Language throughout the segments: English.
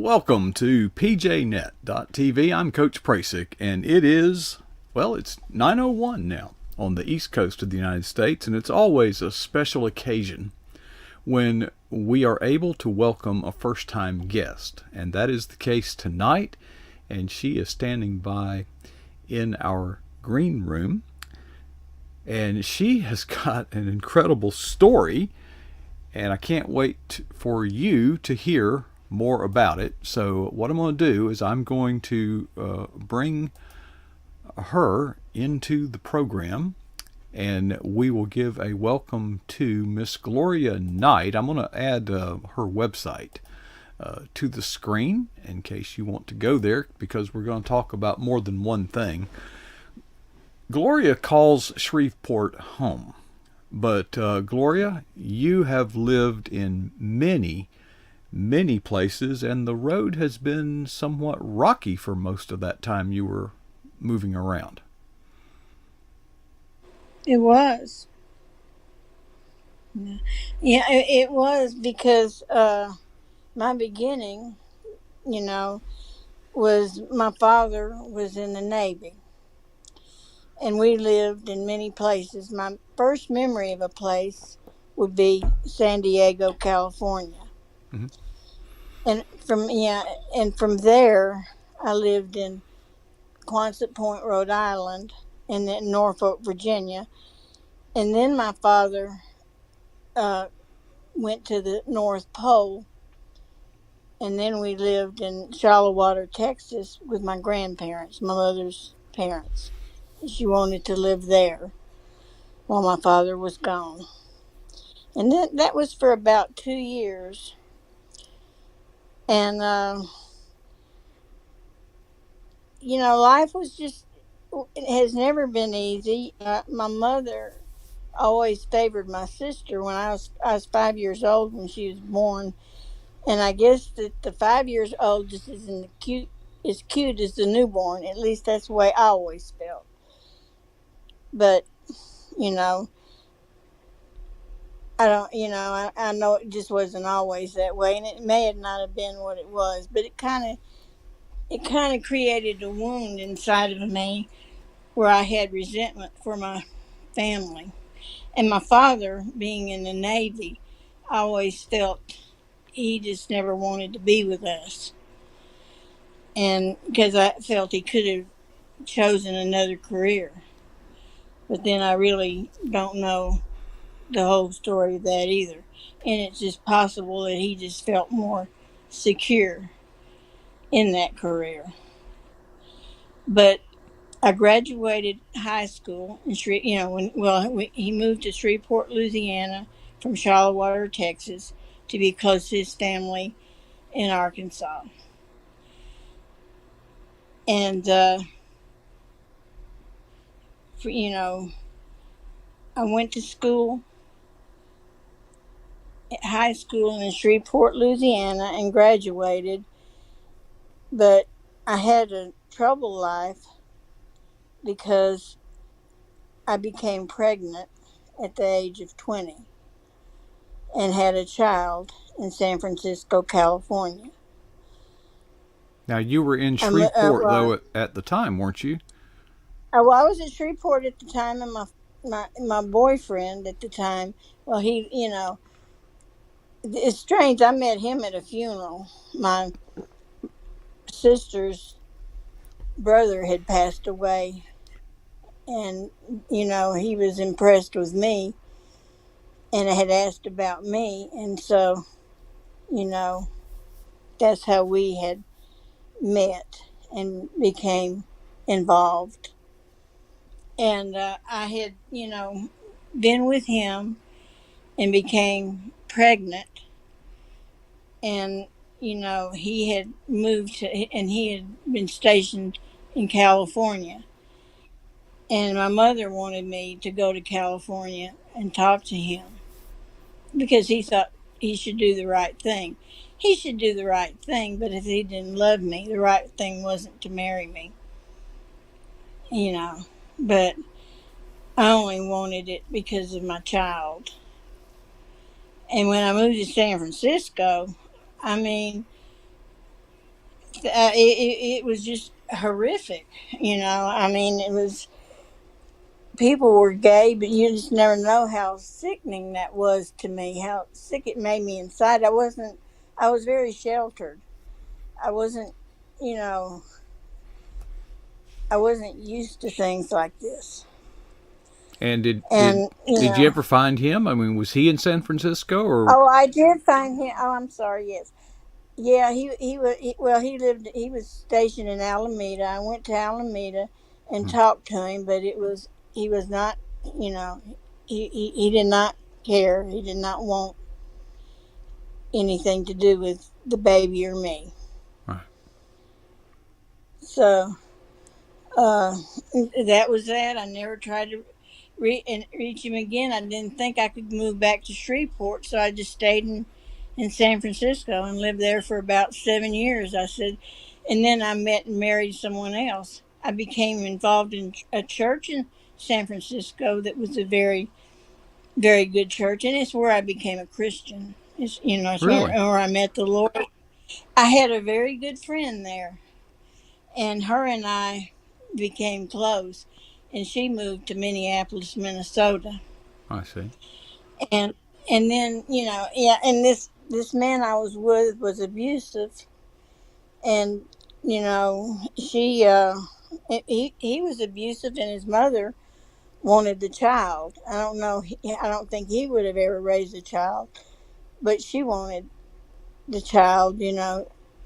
Welcome to PJNet.TV. I'm Coach Prasick, and it's 9:01 now on the East Coast of the United States, and it's always a special occasion when we are able to welcome a first-time guest, and that is the case tonight, and she is standing by in our green room, and she has got an incredible story, and I can't wait for you to hear more about it. So what I'm going to do is I'm going to bring her into the program, and we will give a welcome to Miss Gloria Knight. I'm going to add her website to the screen in case you want to go there, because we're going to talk about more than one thing. Gloria calls Shreveport home, but Gloria, you have lived in many places, and the road has been somewhat rocky for most of that time you were moving around. It was. Yeah, it was because my beginning, you know, was my father was in the Navy, and we lived in many places. My first memory of a place would be San Diego, California. Mm-hmm. And from there I lived in Quonset Point, Rhode Island, and then Norfolk, Virginia. And then my father uh, went to the North Pole, and then we lived in Shallow Texas with my grandparents, my mother's parents. She wanted to live there while my father was gone. And that was for about 2 years. And, life was just, it has never been easy. My mother always favored my sister. When I was 5 years old when she was born, and I guess that the 5 years old just isn't cute as the newborn. At least that's the way I always felt. But you know, I don't. I know it just wasn't always that way, and it may have not have been what it was. But it kind of created a wound inside of me where I had resentment for my family. And my father, being in the Navy, I always felt he just never wanted to be with us. And because I felt he could have chosen another career. But then I really don't know the whole story of that either. And it's just possible that he just felt more secure in that career. But I graduated high school in he moved to Shreveport, Louisiana from Shallow Texas to be close to his family in Arkansas. And for, you know, I went to high school in Shreveport, Louisiana, and graduated. But I had a troubled life because I became pregnant at the age of 20 and had a child in San Francisco, California. Now, you were in Shreveport, Well, though, at the time, weren't you? I was at Shreveport at the time, and my boyfriend at the time, well, it's strange. I met him at a funeral. My sister's brother had passed away, and he was impressed with me and had asked about me, and so you know that's how we had met and became involved. And I had been with him and became pregnant, and he had moved and he had been stationed in California. And my mother wanted me to go to California and talk to him because he thought he should do the right thing. He should do the right thing, but if he didn't love me, the right thing wasn't to marry me, you know. But I only wanted it because of my child. And when I moved to San Francisco, I mean, it was just horrific. I mean, it was people were gay, but you just never know how sickening that was to me. How sick it made me inside. I was very sheltered. I wasn't, you know, I wasn't used to things like this. And did did And did you ever find him? I mean, was he in San Francisco or? oh, I did find him. Oh, I'm sorry. Yes, yeah. Well, he was stationed in Alameda. I went to Alameda and talked to him, but he was not. You know, he did not care. He did not want anything to do with the baby or me. Right. So uh, that was that. I never tried to reach him again. I didn't think I could move back to Shreveport, so I just stayed in San Francisco and lived there for about 7 years. I said, and then I met and married someone else. I became involved in a church in San Francisco that was a very, very good church, and it's where I became a Christian. It's Really? where I met the Lord. I had a very good friend there, and her and I became close. And she moved to Minneapolis, Minnesota. I see. And and then yeah, and this man I was with was abusive, and she he was abusive, and his mother wanted the child. I don't think he would have ever raised a child, but she wanted the child.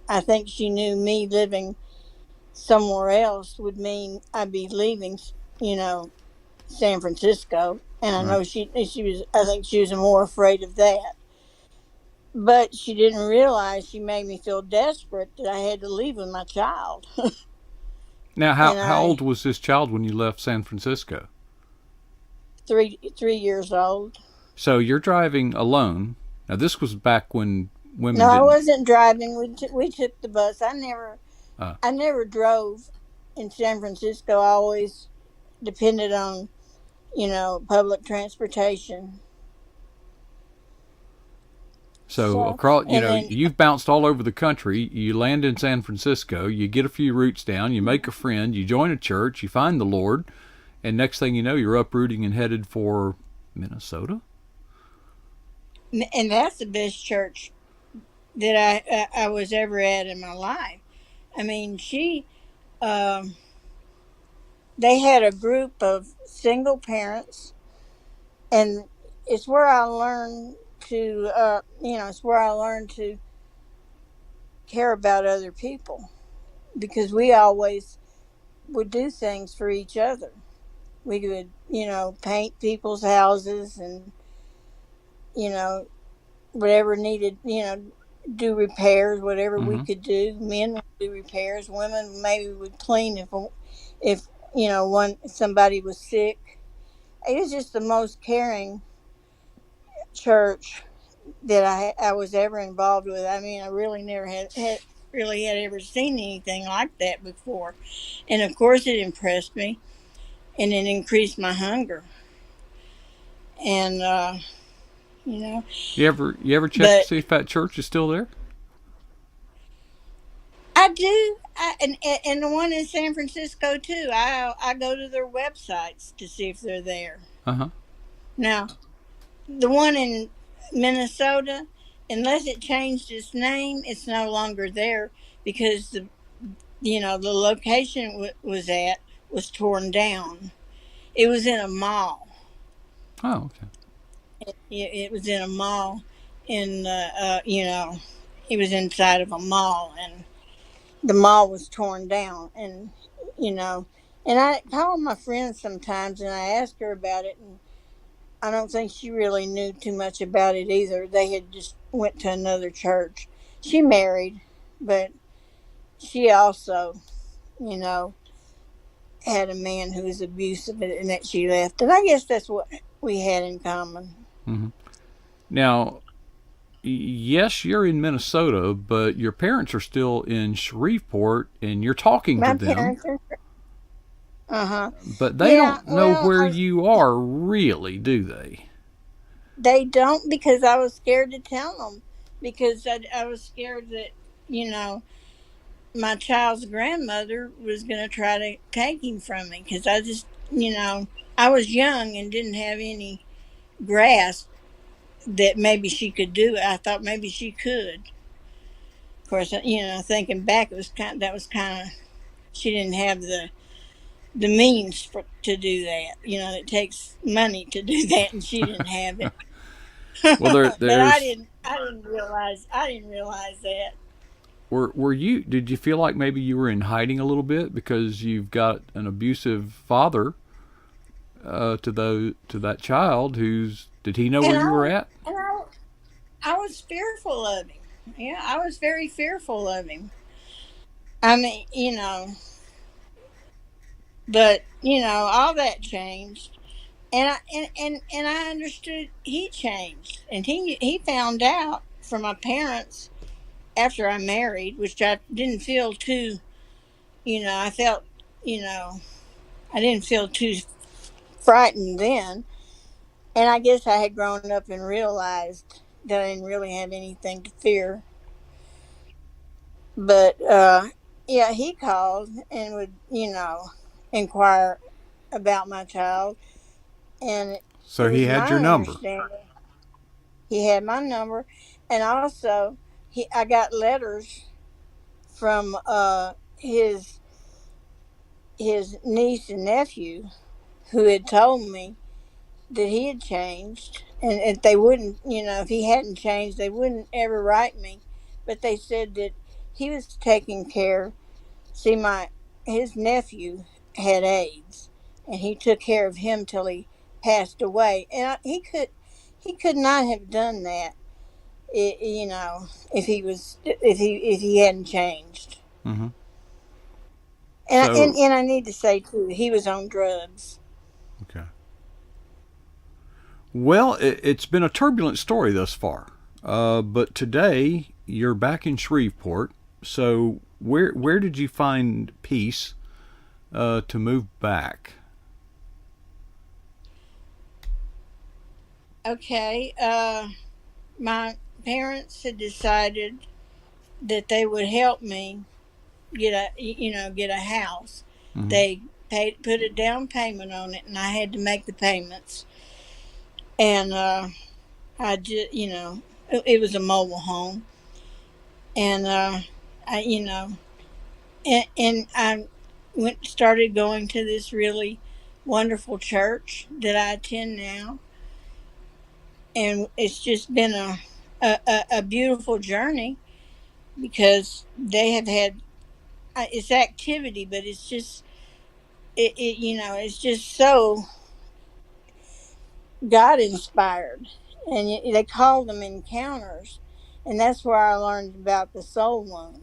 I think she knew me living somewhere else would mean I'd be leaving, you know, San Francisco, and I Right. know she was. I think she was more afraid of that, but she didn't realize she made me feel desperate that I had to leave with my child, Now, how and how I old was this child when you left San Francisco? 3 years old. So you're driving alone. Now, this was back when No, women I didn't. wasn't driving. We took the bus. Uh, I never drove in San Francisco. I always depended on public transportation. so So across, and then you've bounced all over the country. You land in San Francisco. You get a few roots down. You make a friend. You join a church. You find the Lord, and next thing you know, you're uprooting and headed for Minnesota. and that's the best church that I was ever at in my life. I mean, um, they had a group of single parents, and it's where I learned it's where I learned to care about other people because we always would do things for each other. We would, paint people's houses and, you know, whatever needed, do repairs, whatever we Mm-hmm. could do. Men would do repairs. Women maybe would clean if one somebody was sick. It was just the most caring church that I was ever involved with. I mean, I really never had really had ever seen anything like that before, and of course, it impressed me, and it increased my hunger, and you know. You ever check to But see if that church is still there? I do, and the one in San Francisco too. I go to their websites to see if they're there. Uh huh. Now, the one in Minnesota, unless it changed its name, it's no longer there because the location was at was torn down. It was in a mall. Oh, okay. It was in a mall, in it was inside of a mall, and the mall was torn down, and you know, and I call my friend sometimes, and I ask her about it, and I don't think she really knew too much about it either. They had just went to another church. She married, but she also, you know, had a man who was abusive and that she left. And I guess that's what we had in common. Mm-hmm. Now, yes, you're in Minnesota, but your parents are still in Shreveport, and you're talking to My them, parents are, uh huh. but they Yeah, don't know well, where you are, really, do they? they don't because I was scared to tell them because I was scared that, you know, my child's grandmother was going to try to take him from me because I just, I was young and didn't have any grasp that maybe she could do it. I thought maybe she could. Of course, thinking back, that was kind of, she didn't have the means to do that. It takes money to do that, and she didn't have it. Well, But I there's didn't. I didn't realize that. were you? Did you feel like maybe you were in hiding a little bit because you've got an abusive father to that child? Who's did he know And where you were I at? and I was fearful of him. Yeah, I was very fearful of him. I mean, but all that changed, and I understood he changed, and he found out from my parents after I married, which I didn't feel too. I felt, you know, I didn't feel too frightened then, and I guess I had grown up and realized that I didn't really have anything to fear. But yeah, he called and would, inquire about my child, and it So he was had your my number. understanding he had my number, and also I got letters from his niece and nephew who had told me that he had changed, and if they wouldn't, if he hadn't changed, they wouldn't ever write me. But they said that he was taking care. See, my his nephew had AIDS, and he took care of him till he passed away. And he could not have done that, if he hadn't changed. Hmm. And So I need to say too, he was on drugs. okay. Well, it's been a turbulent story thus far, but today you're back in Shreveport. So where did you find peace to move back? Okay, my parents had decided that they would help me get a house. Hmm. They put a down payment on it, and I had to make the payments. And I just it was a mobile home, and I and I went started going to this really wonderful church that I attend now, and it's just been a beautiful journey because they have had it's activity, but it's just it's just so God inspired, and they call them encounters, and that's where I learned about the soul wound,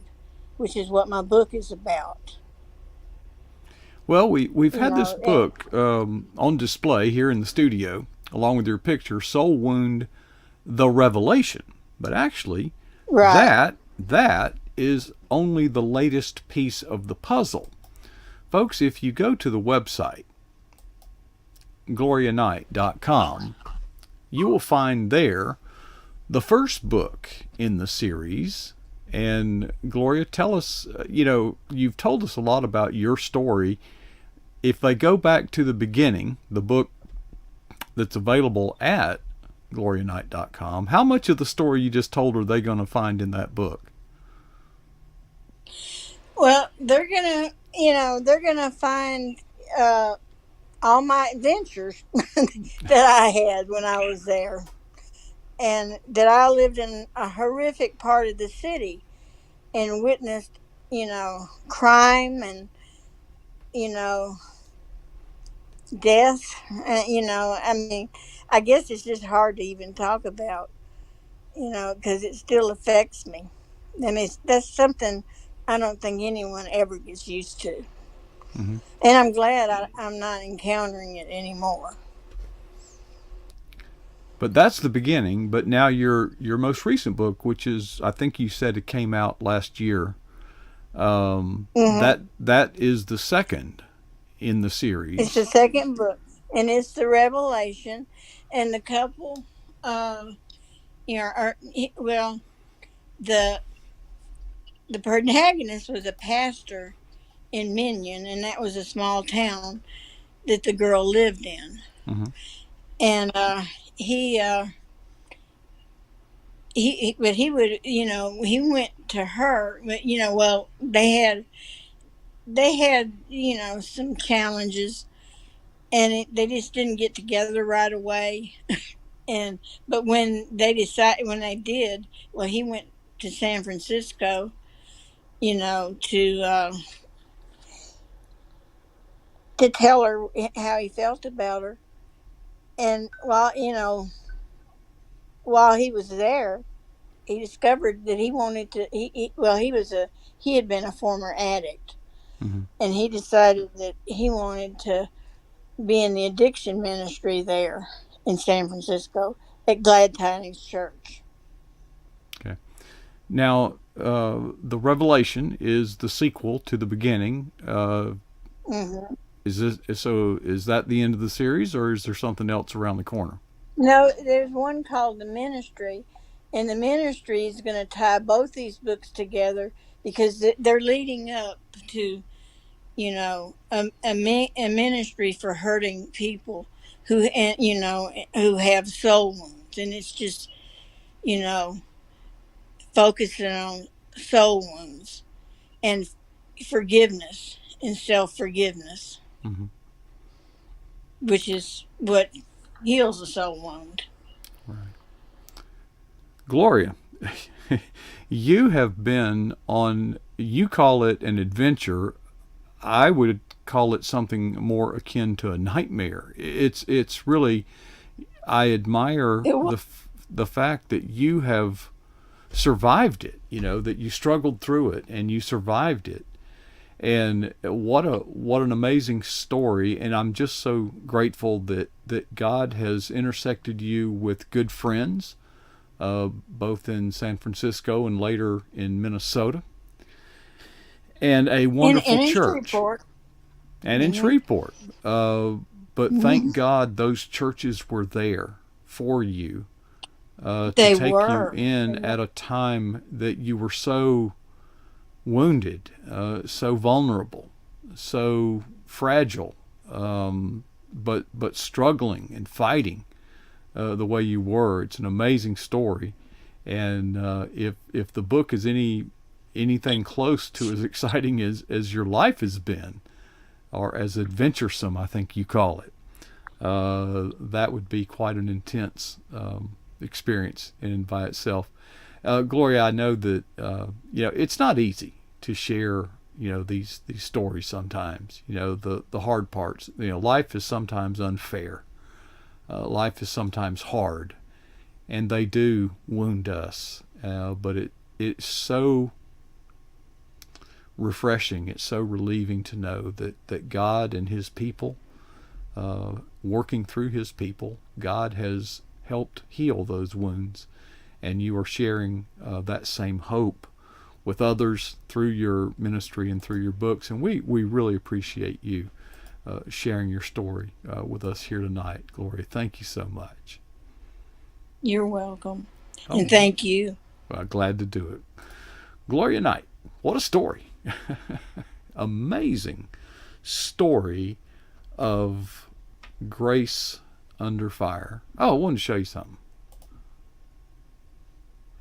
which is what my book is about. Well, we've You had this know, and, book on display here in the studio, along with your picture, "Soul Wound: The Revelation." But actually, right. that is only the latest piece of the puzzle, folks. If you go to the website gloriaknight.com, you will find there the first book in the series. And Gloria, tell us, you've told us a lot about your story. If they go back to the beginning, the book that's available at gloriaknight.com, how much of the story you just told are they going to find in that book? Well, they're gonna find uh, all my adventures that I had when I was there, and that I lived in a horrific part of the city and witnessed, crime and you know death. I mean, I guess it's just hard to even talk about, because it still affects me. I mean, that's something I don't think anyone ever gets used to, Hmm. and I'm glad I'm not encountering it anymore. But that's the beginning. But now your most recent book, which is, I think you said it came out last year, Hmm. that is the second in the It's the series. second book, and it's the Revelation, and the couple, uh, well, the the protagonist was a pastor in Minion, and that was a small town that the girl lived in. Mm-hmm. And he, uh, but he would, he went to her, but well, they had, some challenges, and they just didn't get together right away. And but when they did, well, he went to San Francisco, to tell her how he felt about her. And while he was there, he discovered that he wanted to. Well, he had been a former addict, Mm-hmm. and he decided that he wanted to be in the addiction ministry there in San Francisco at Glad Tidings Church. Okay. Now, the Revelation is the sequel to the beginning. Hmm. Is that the end of the series, or is there something else around the corner? No, there's one called the Ministry, and the Ministry is going to tie both these books together because they're leading up to a ministry for hurting people who have soul wounds, and it's just you know focusing on soul wounds and forgiveness and self forgiveness, Mm-hmm. which is what heals a soul wound. Right. Gloria, you have been on. You call it an adventure. I would call it something more akin to a nightmare. It's really. I admire It was. the fact that you have survived it. That you struggled through it and you survived it. And what an amazing story. And I'm just so grateful that God has intersected you with good friends, both in San Francisco and later in Minnesota, and a wonderful In church, Shreveport. and in Hmm. Shreveport. But thank Hmm. God those churches were there for you, to They take you were. They in were. at a time that you were so wounded, so vulnerable, so fragile, but struggling and fighting, the way you were. It's an amazing story, and if the book is anything close to as exciting as your life has been, or as adventuresome, I think you call it, that would be quite an intense experience in and by itself. Gloria, I know that it's not easy to share these stories sometimes. The hard parts. Life is sometimes unfair. Life is sometimes hard, and they do wound us. But it's so refreshing. It's so relieving to know that God and His people, working through His people, God has helped heal those wounds, and you are sharing that same hope with others through your ministry and through your books. And we really appreciate you sharing your story with us here tonight. Gloria, thank you so much. You're welcome. Oh, And thank you. well, glad to do it. Gloria Knight, what a story. Amazing story of grace under fire. Oh, I wanted to show you something.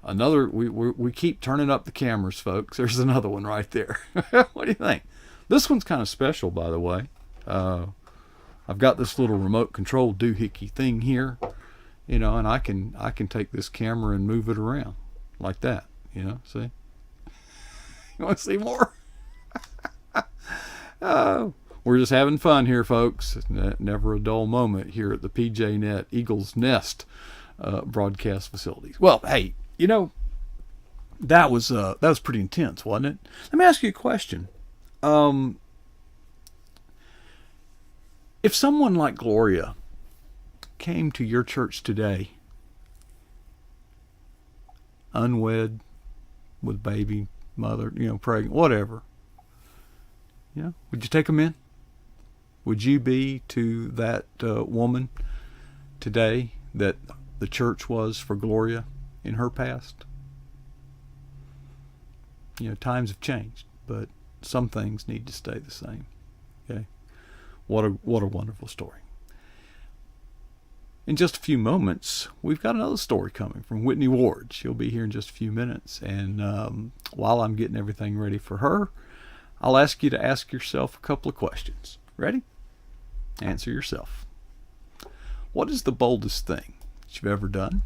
Another, we keep turning up the cameras, folks. There's another one right there. What do you think? This one's kind of special, by the way. I've got this little remote control doohickey thing here, and I can take this camera and move it around like that. See? You want to see more? We're just having fun here, folks. Never a dull moment here at the PJ Net Eagles Nest broadcast facilities. Well, hey, that was pretty intense, wasn't it? Let me ask you a question. If someone like Gloria came to your church today, unwed, with baby, mother, pregnant, whatever, would you take them in? Would you be to that woman today that the church was for Gloria in her past? Times have changed, but some things need to stay the same. Okay, what a wonderful story. In just a few moments, we've got another story coming from Whitney Ward. She'll be here in just a few minutes, and while I'm getting everything ready for her, I'll ask you to ask yourself a couple of questions. Ready? Answer yourself. What is the boldest thing that you've ever done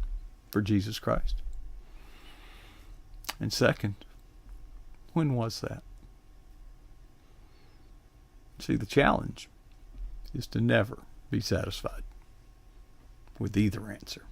for Jesus Christ? And second, when was that? See, the challenge is to never be satisfied with either answer.